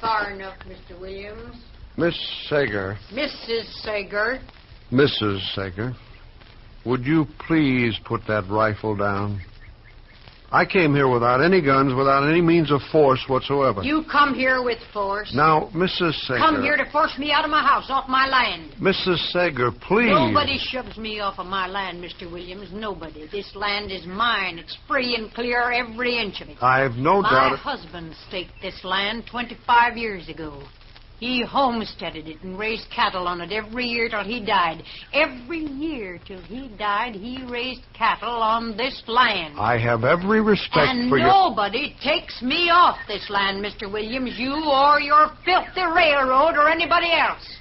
Far enough, Mr. Williams. Miss Sager. Mrs. Sager. Mrs. Sager. Would you please put that rifle down? I came here without any guns, without any means of force whatsoever. You come here with force. Now, Mrs. Sager... Come here to force me out of my house, off my land. Mrs. Sager, please... Nobody shoves me off of my land, Mr. Williams. Nobody. This land is mine. It's free and clear, every inch of it. I've no doubt... My husband staked this land 25 years ago. He homesteaded it and raised cattle on it every year till he died. Every year till he died, he raised cattle on this land. I have every respect for you. And nobody takes me off this land, Mr. Williams, you or your filthy railroad or anybody else.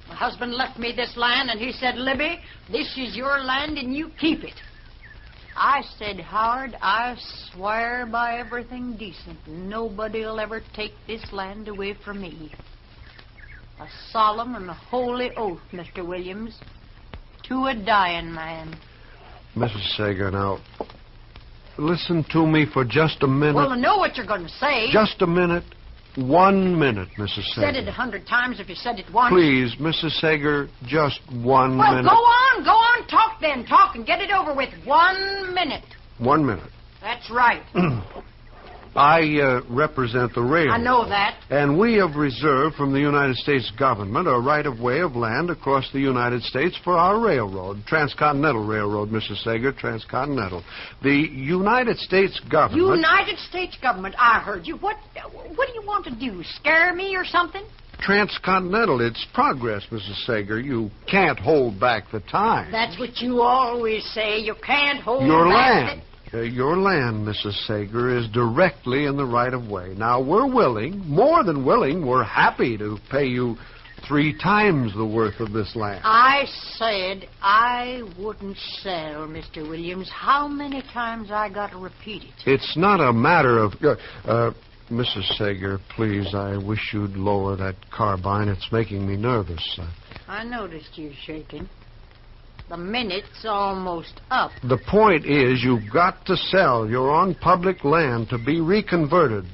My husband left me this land, and he said, Libby, this is your land, and you keep it. I said, Howard, I swear by everything decent, nobody'll ever take this land away from me. A solemn and holy oath, Mr. Williams, to a dying man. Mrs. Sager, now, listen to me for just a minute. Well, I know what you're going to say. Just a minute. 1 minute, Mrs. Sager. Said it 100 times if you said it once. Please, Mrs. Sager, just 1 well, minute. Well, go on, talk then. Talk and get it over with. 1 minute. 1 minute. That's right. I represent the railroad. I know that. And we have reserved from the United States government a right-of-way of land across the United States for our railroad, Transcontinental Railroad, Mrs. Sager, Transcontinental. The United States government... United States government, I heard you. What do you want to do, scare me or something? Transcontinental, it's progress, Mrs. Sager. You can't hold back the time. That's what you always say. You can't hold Your back land. Your land, Mrs. Sager, is directly in the right-of-way. Now, we're willing, more than willing, we're happy to pay you 3 times the worth of this land. I said I wouldn't sell, Mr. Williams. How many times I got to repeat it? It's not a matter of... Mrs. Sager, please, I wish you'd lower that carbine. It's making me nervous. I noticed you shaking. The minute's almost up. The point is, you've got to sell. You're on public land to be reconverted.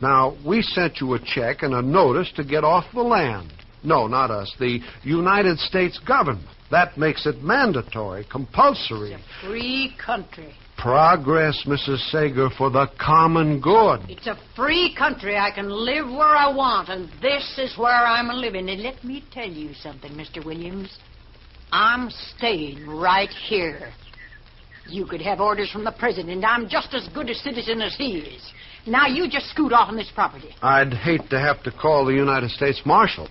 Now, we sent you a check and a notice to get off the land. No, not us. The United States government. That makes it mandatory, compulsory. It's a free country. Progress, Mrs. Sager, for the common good. It's a free country. I can live where I want, and this is where I'm living. And let me tell you something, Mr. Williams. I'm staying right here. You could have orders from the president. I'm just as good a citizen as he is. Now you just scoot off on this property. I'd hate to have to call the United States Marshal.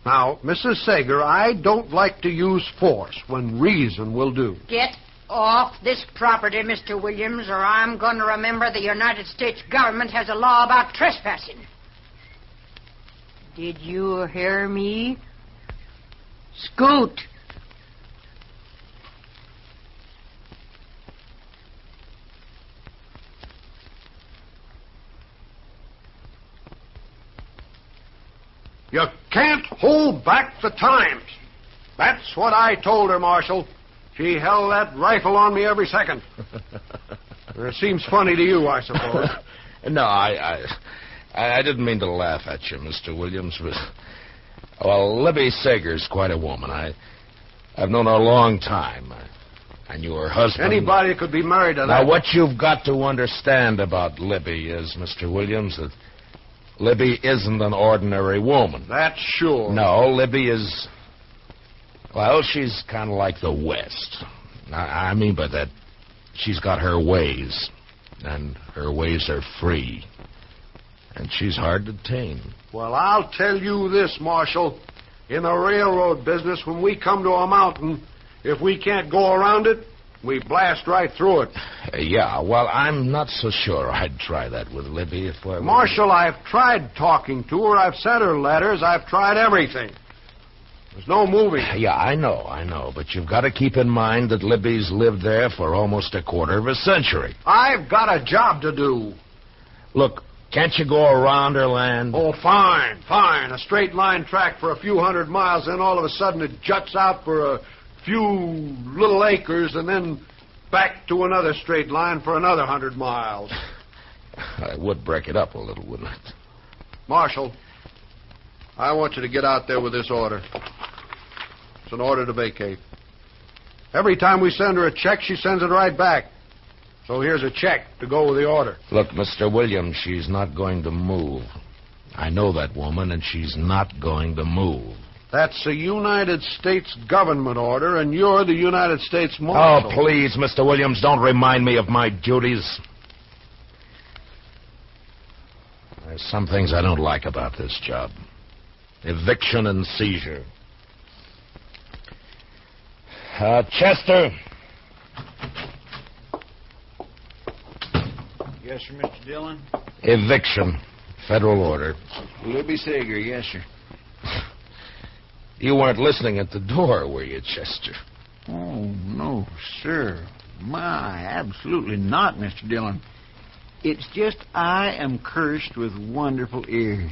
Now, Mrs. Sager, I don't like to use force when reason will do. Get off this property, Mr. Williams, or I'm going to remember the United States government has a law about trespassing. Did you hear me? Scoot. You can't hold back the times. That's what I told her, Marshal. She held that rifle on me every second. It seems funny to you, I suppose. No, I didn't mean to laugh at you, Mr. Williams, but... Well, Libby Sager's quite a woman. I've known her a long time. I knew her husband. Anybody could be married to that. Now, what you've got to understand about Libby is, Mr. Williams, that Libby isn't an ordinary woman. That's sure. No, Libby is... Well, she's kind of like the West. I mean by that, she's got her ways, and her ways are free. And she's hard to tame. Well, I'll tell you this, Marshal. In the railroad business, when we come to a mountain, if we can't go around it, we blast right through it. Yeah, well, I'm not so sure I'd try that with Libby if I were... Marshal, I've tried talking to her. I've sent her letters. I've tried everything. There's no moving. Yeah, I know. But you've got to keep in mind that Libby's lived there for almost a quarter of a century. I've got a job to do. Look, can't you go around her land? Oh, fine. A straight line track for a few 100 miles, then all of a sudden it juts out for a few little acres, and then back to another straight line for another 100 miles. It would break it up a little, wouldn't it? Marshal, I want you to get out there with this order. It's an order to vacate. Every time we send her a check, she sends it right back. So here's a check to go with the order. Look, Mr. Williams, she's not going to move. I know that woman, and she's not going to move. That's a United States government order, and you're the United States Marshal. Oh, please, Mr. Williams, don't remind me of my duties. There's some things I don't like about this job. Eviction and seizure. Chester. Yes, sir, Mr. Dillon. Eviction. Federal order. Libby Sager, yes, sir. You weren't listening at the door, were you, Chester? Oh, no, sir. My, absolutely not, Mr. Dillon. It's just I am cursed with wonderful ears.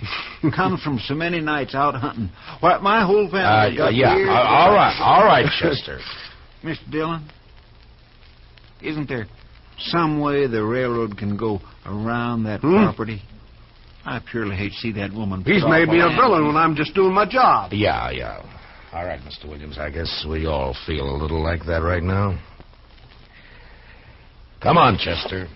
Comes from so many nights out hunting. Why, my whole family got ears. All right, Chester. Mr. Dillon, isn't there some way the railroad can go around that property? I purely hate to see that woman. He's made me a villain when I'm just doing my job. Yeah. All right, Mr. Williams, I guess we all feel a little like that right now. Come on, Chester.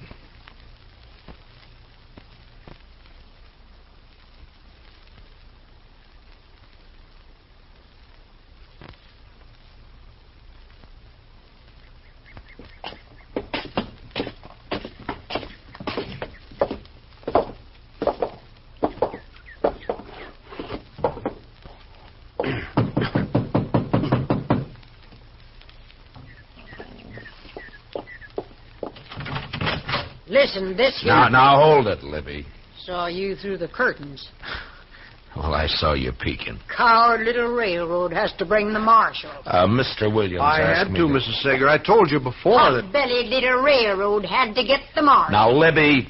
Listen, this here... Now, hold it, Libby. Saw you through the curtains. Well, I saw you peeking. Coward little railroad has to bring the marshal. Mr. Williams I asked had me to, Mrs. Sager. I told you before that... Hot-bellied little railroad had to get the marshal. Now, Libby,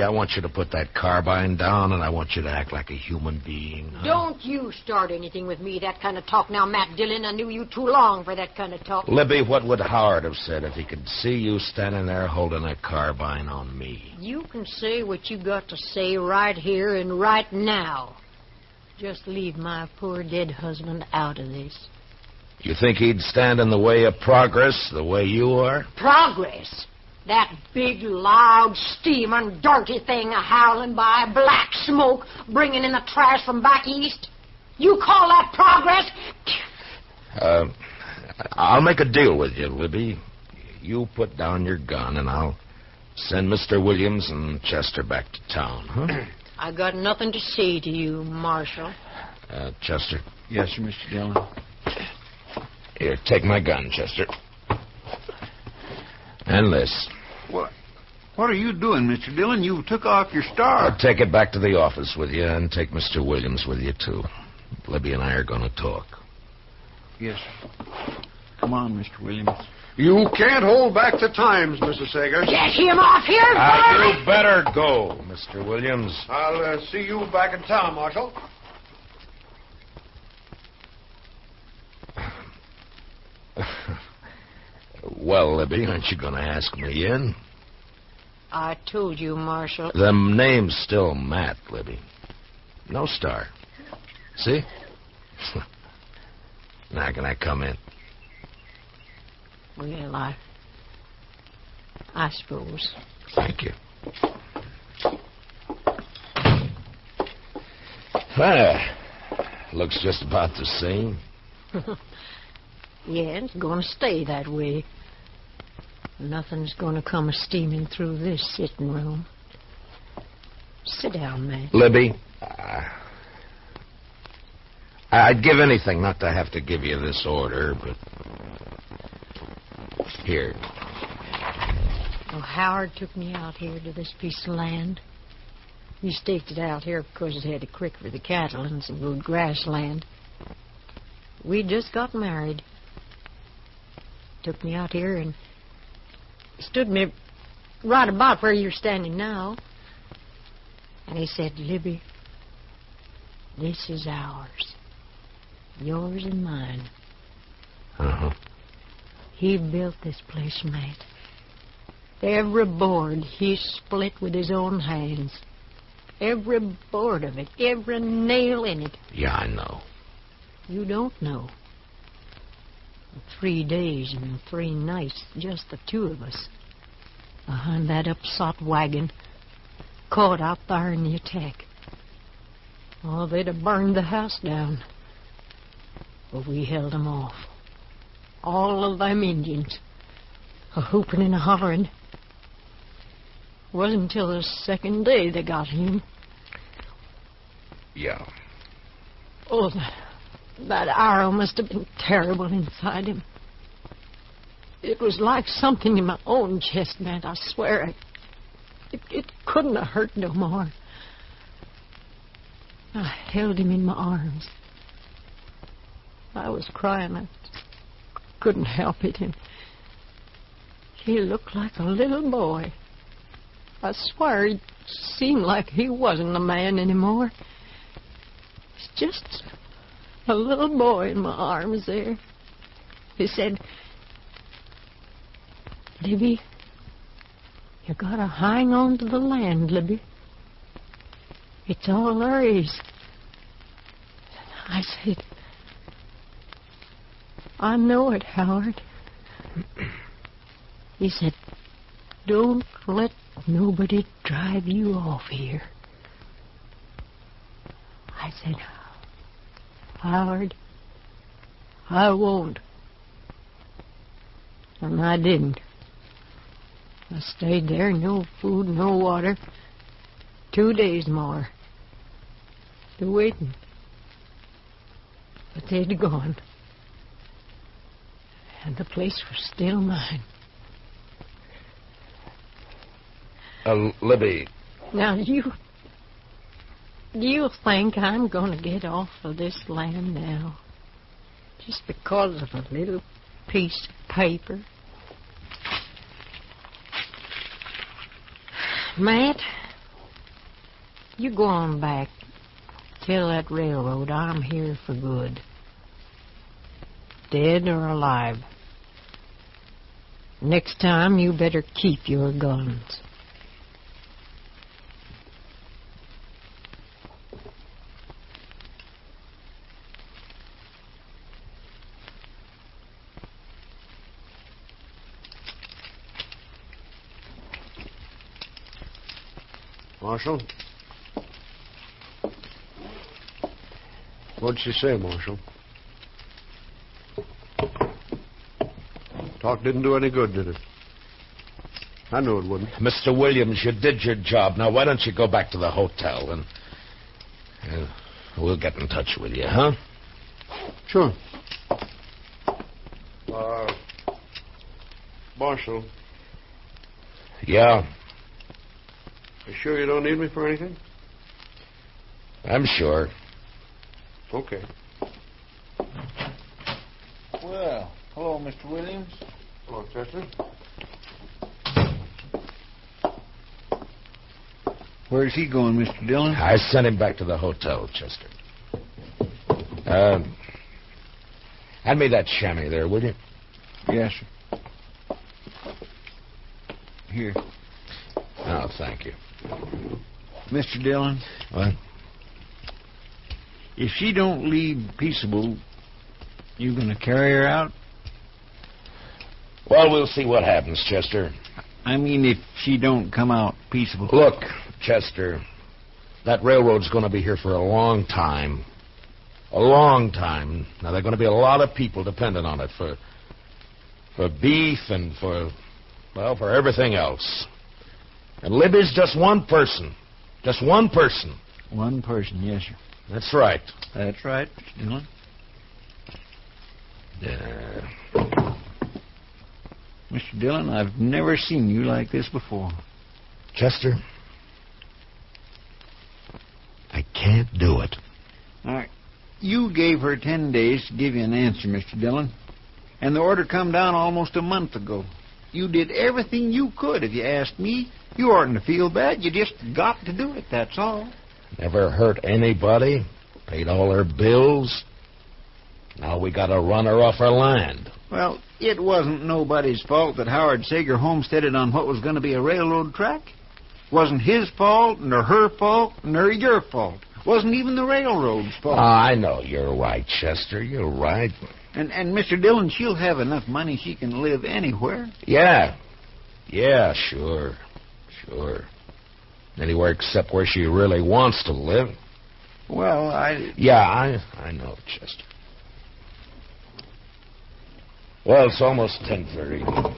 I want you to put that carbine down, and I want you to act like a human being. Huh? Don't you start anything with me, that kind of talk. Now, Matt Dillon, I knew you too long for that kind of talk. Libby, what would Howard have said if he could see you standing there holding a carbine on me? You can say what you got to say right here and right now. Just leave my poor dead husband out of this. You think he'd stand in the way of progress the way you are? Progress? That big, loud, steaming, dirty thing a-howling by, black smoke, bringing in the trash from back east? You call that progress? I'll make a deal with you, Libby. You put down your gun, and I'll send Mr. Williams and Chester back to town, huh? I got nothing to say to you, Marshal. Chester. Yes, sir, Mr. Dillon. Here, take my gun, Chester. And this. What are you doing, Mr. Dillon? You took off your star. I'll take it back to the office with you and take Mr. Williams with you, too. Libby and I are going to talk. Yes, sir. Come on, Mr. Williams. You can't hold back the times, Mrs. Sager. Get him off here, You better go, Mr. Williams. I'll see you back in town, Marshal. Well, Libby, aren't you going to ask me in? I told you, Marshal. The name's still Matt, Libby. No star. See? Now can I come in? Well, I suppose. Thank you. Looks just about the same. Yeah, it's going to stay that way. Nothing's going to come steaming through this sitting room. Sit down, man. Libby, I'd give anything not to have to give you this order, but... Here. Well, Howard took me out here to this piece of land. He staked it out here because it had a creek for the cattle and some good grassland. We just got married. Took me out here and stood me right about where you're standing now. And he said, Libby, this is ours. Yours and mine. Uh-huh. He built this place, Matt. Every board he split with his own hands. Every board of it, every nail in it. Yeah, I know. You don't know. 3 days and 3 nights, just the two of us, behind that upsot wagon, caught out there in the attack. Oh, they'd have burned the house down. But we held them off. All of them Indians, a-hooping and a-hollering. It wasn't until the second day they got him. Yeah. Oh, that arrow must have been terrible inside him. It was like something in my own chest, man, I swear. It couldn't have hurt no more. I held him in my arms. I was crying. I couldn't help it. And he looked like a little boy. I swear it seemed like he wasn't a man anymore. It's just a little boy in my arms there. He said, "Libby, you gotta hang on to the land, Libby. It's all there is." I said, "I know it, Howard." He said, "Don't let nobody drive you off here." I said, "Howard, I won't." And I didn't. I stayed there, no food, no water, 2 days more, waiting. But they'd gone. And the place was still mine. Libby. Now, do you think I'm going to get off of this land now just because of a little piece of paper? Matt, you go on back. Tell that railroad I'm here for good. Dead or alive. Next time, you better keep your guns. Marshal? What'd she say, Marshal? Talk didn't do any good, did it? I knew it wouldn't. Mr. Williams, you did your job. Now, why don't you go back to the hotel and we'll get in touch with you, huh? Sure. Marshal. Yeah? You sure you don't need me for anything? I'm sure. Okay. Well, hello, Mr. Williams. Hello, Chester. Where's he going, Mr. Dillon? I sent him back to the hotel, Chester. Hand me that chamois there, will you? Yes, sir. Here. Oh, thank you. Mr. Dillon? What? If she don't leave peaceable, you gonna carry her out? Well, we'll see what happens, Chester. I mean, if she don't come out peaceable. Look, Chester, that railroad's going to be here for a long time. A long time. Now, there are going to be a lot of people dependent on it for beef and for everything else. And Libby's just one person. Just one person. One person, yes, sir. That's right. That's right, Mr. Dillon. Mr. Dillon, I've never seen you like this before. Chester, I can't do it. All right. You gave her 10 days to give you an answer, Mr. Dillon. And the order come down almost a month ago. You did everything you could. If you asked me, you oughtn't to feel bad. You just got to do it, that's all. Never hurt anybody. Paid all her bills. Now we got to run her off her land. Well, it wasn't nobody's fault that Howard Sager homesteaded on what was going to be a railroad track. Wasn't his fault, nor her fault, nor your fault. Wasn't even the railroad's fault. I know you're right, Chester. You're right. And Mr. Dillon, she'll have enough money she can live anywhere. Yeah. Yeah, sure. Anywhere except where she really wants to live. Well, Yeah, I know, Chester. Well, it's almost 10:30.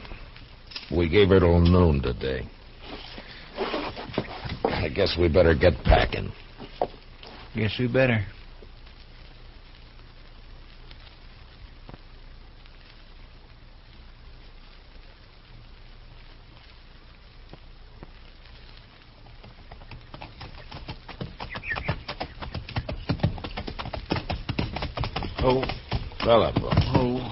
We gave her till noon today. I guess we better get packing. Guess we better. Oh, well up. Oh.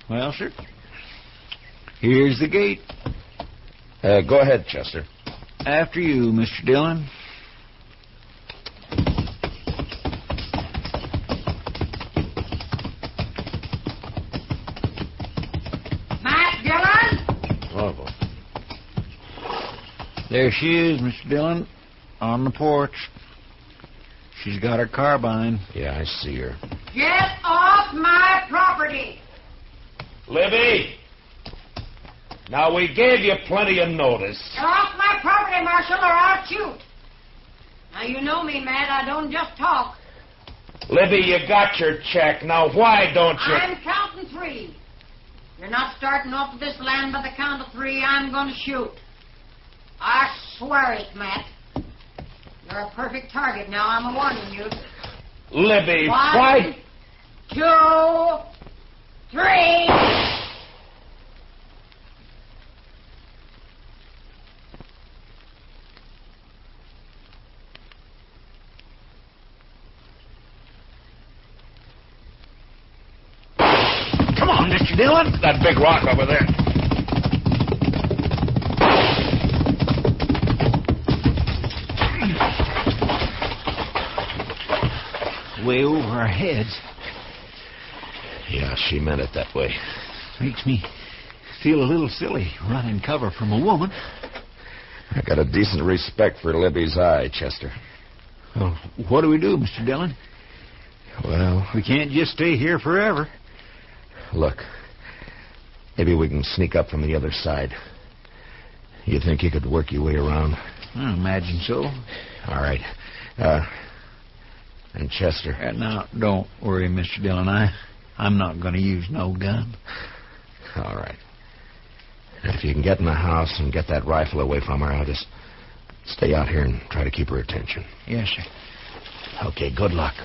Well, sir. Here's the gate. Go ahead, Chester. After you, Mr. Dillon. Matt Dillon? Oh, There she is, Mr. Dillon, on the porch. She's got her carbine. yeah, I see her. Get off my property. Libby! Now, we gave you plenty of notice. Get off my property, Marshal, or I'll shoot. Now, you know me, Matt. I don't just talk. Libby, you got your check. Now, why don't you... I'm counting three. You're not starting off this land by the count of three. I'm going to shoot. I swear it, Matt. You're a perfect target now. I'm warning you. Libby, One, why... 2, 3. Come on, Mr. Dillon. That big rock over there. Way over our heads. Yeah, she meant it that way. Makes me feel a little silly running cover from a woman. I got a decent respect for Libby's eye, Chester. Well, what do we do, Mr. Dillon? Well, We can't just stay here forever. look. Maybe we can sneak up from the other side. You think you could work your way around? I imagine so. All right. And Chester. Now, don't worry, Mr. Dillon. I'm not going to use no gun. All right. If you can get in the house and get that rifle away from her, I'll just stay out here and try to keep her attention. Yes, sir. Okay, good luck.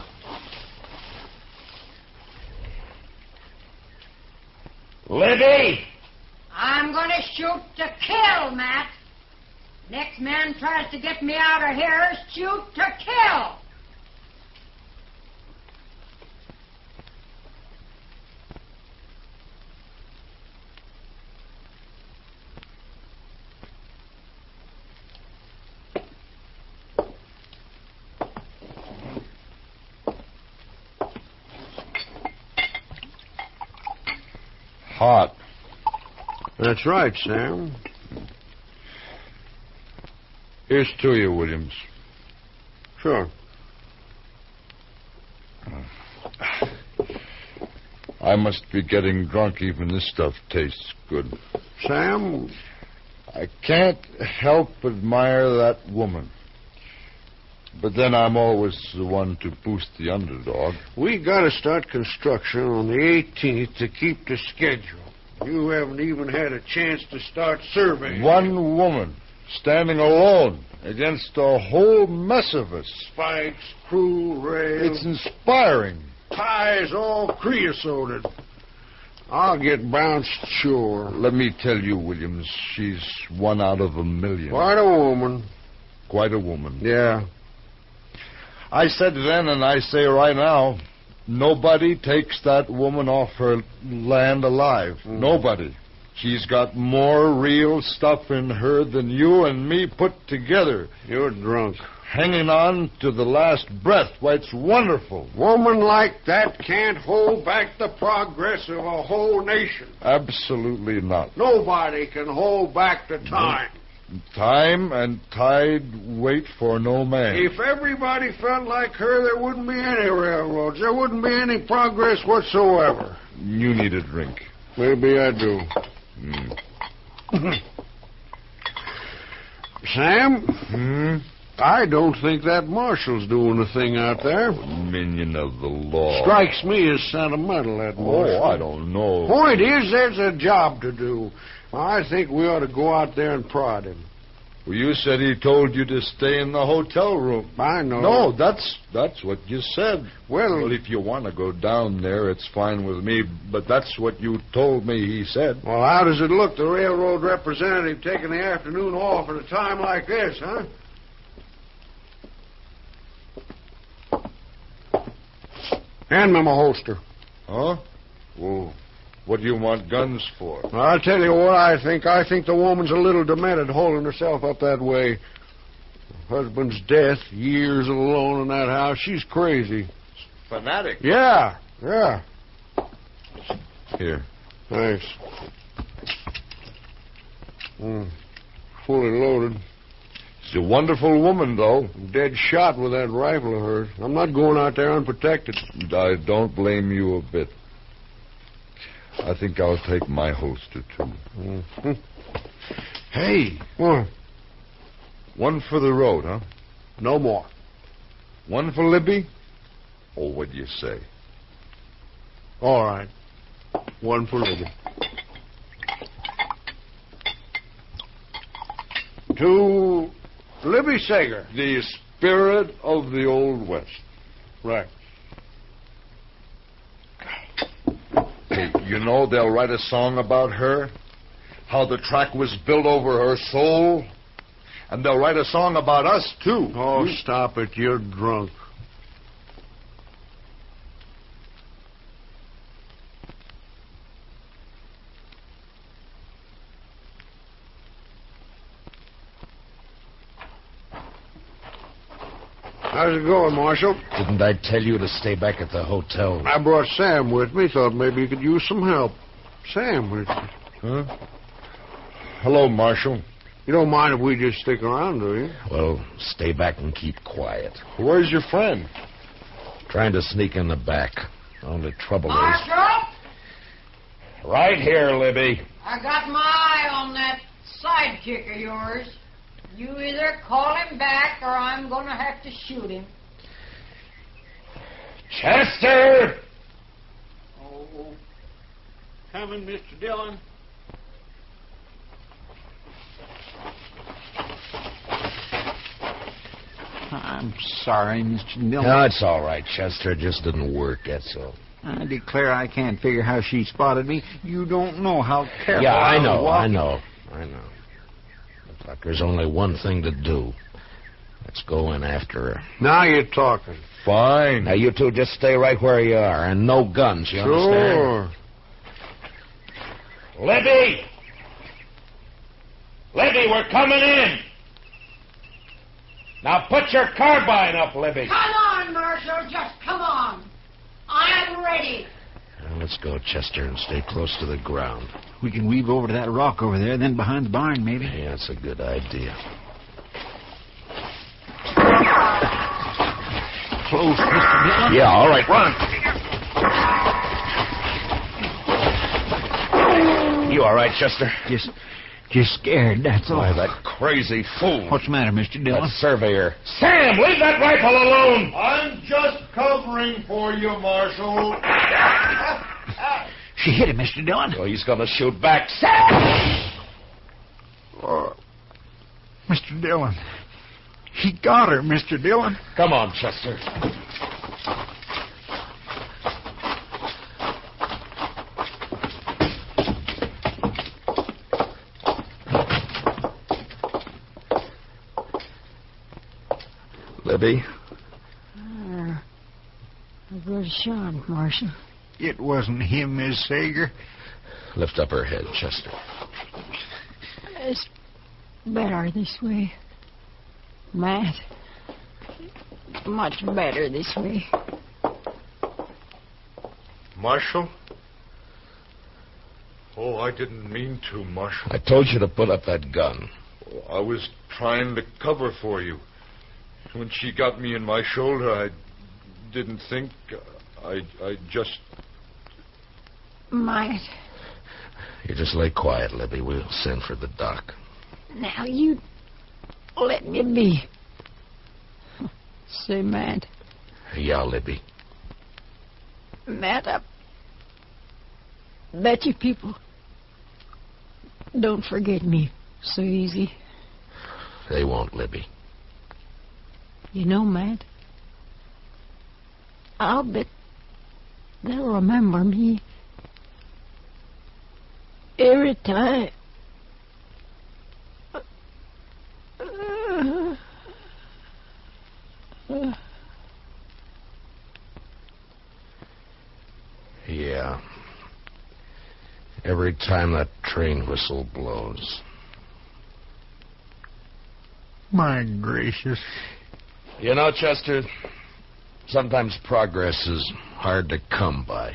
Libby! I'm going to shoot to kill, Matt. Next man tries to get me out of here, shoot to kill. Hot. That's right, Sam. Here's to you, Williams. Sure. I must be getting drunk. Even this stuff tastes good. Sam, I can't help admire that woman. But then I'm always the one to boost the underdog. we got to start construction on the 18th to keep the schedule. You haven't even had a chance to start surveying. One woman standing alone against a whole mess of us. Spikes, crew, rails, It's inspiring. ties all creosoted. I'll get bounced, sure. Let me tell you, Williams, she's one out of a million. Quite a woman. Quite a woman. Yeah. I said then, and I say right now, nobody takes that woman off her land alive. Nobody. She's got more real stuff in her than you and me put together. You're drunk. hanging on to the last breath. Why, it's wonderful. Woman like that can't hold back the progress of a whole nation. Absolutely not. Nobody can hold back the time. Time and tide wait for no man. If everybody felt like her, there wouldn't be any railroads. There wouldn't be any progress whatsoever. You need a drink. Maybe I do. Sam? I don't think that marshal's doing a thing out there. Minion of the law. Strikes me as sentimental, that marshal. Oh, I don't know. Point is, there's a job to do. I think we ought to go out there and prod him. Well, you said he told you to stay in the hotel room. I know. No, that's what you said. Well, if you want to go down there, it's fine with me, but that's what you told me he said. Well, how does it look, the railroad representative taking the afternoon off at a time like this, huh? Hand me my holster. Huh? Well, what do you want guns for? I'll tell you what I think. I think the woman's a little demented holding herself up that way. Her husband's death, years alone in that house. She's crazy. Fanatic. Yeah. Here. Thanks. Fully loaded. She's a wonderful woman, though. Dead shot with that rifle of hers. I'm not going out there unprotected. I don't blame you a bit. I think I'll take my holster, too. Mm-hmm. Hey. What? One for the road, huh? No more. One for Libby? Oh, what do you say? All right. One for Libby. To Libby Sager. The spirit of the Old West. Right. Hey, you know they'll write a song about her? How the track was built over her soul? And they'll write a song about us, too. Oh, stop it. You're drunk. How's it going, Marshal? Didn't I tell you to stay back at the hotel? I brought Sam with me. Thought maybe you could use some help. Sam, Huh? Hello, Marshal. You don't mind if we just stick around, do you? Well, stay back and keep quiet. Where's your friend? Trying to sneak in the back. Only trouble is... Marshal, Right here, Libby. I got my eye on that sidekick of yours. You either call him back or I'm going to have to shoot him. Chester! Oh, coming, Mr. Dillon. I'm sorry, Mr. Dillon. No, it's all right, Chester. It just didn't work, that's all. I declare I can't figure how she spotted me. You don't know how careful Yeah, I was know. walking. Looks like there's only one thing to do. Let's go in after her. Now you're talking. Fine. Now, you two just stay right where you are, and no guns, you understand? Sure. Libby! Libby, we're coming in! Now put your carbine up, Libby. Come on, Marshal, just come on. I'm ready. Now, let's go, Chester, and stay close to the ground. We can weave over to that rock over there, then behind the barn, maybe. Yeah, that's a good idea. Close, Mr. Dillon. Yeah, all right, run. You all right, Chester? Just scared, that's all. Why, that crazy fool. What's the matter, Mr. Dillon? That surveyor. Sam, leave that rifle alone! I'm just covering for you, Marshal. She hit him, Mr. Dillon. Oh, he's going to shoot back. Sam! Mr. Dillon. He got her, Mr. Dillon. Come on, Chester. Libby? A good shot, Marshal. It wasn't him, Miss Sager. Lift up her head, Chester. It's better this way. Matt, much better this way. Marshal? Oh, I didn't mean to, Marshal. I told you to put up that gun. I was trying to cover for you. When she got me in my shoulder, I didn't think. I just... Might. You just lay quiet, Libby. We'll send for the doc. Now you let me be. Say, Matt. Yeah, Libby. Matt, I bet you people don't forget me so easy. They won't, Libby. You know, Matt, I'll bet they'll remember me every time. Yeah. Every time that train whistle blows. My gracious. You know, Chester, sometimes progress is hard to come by.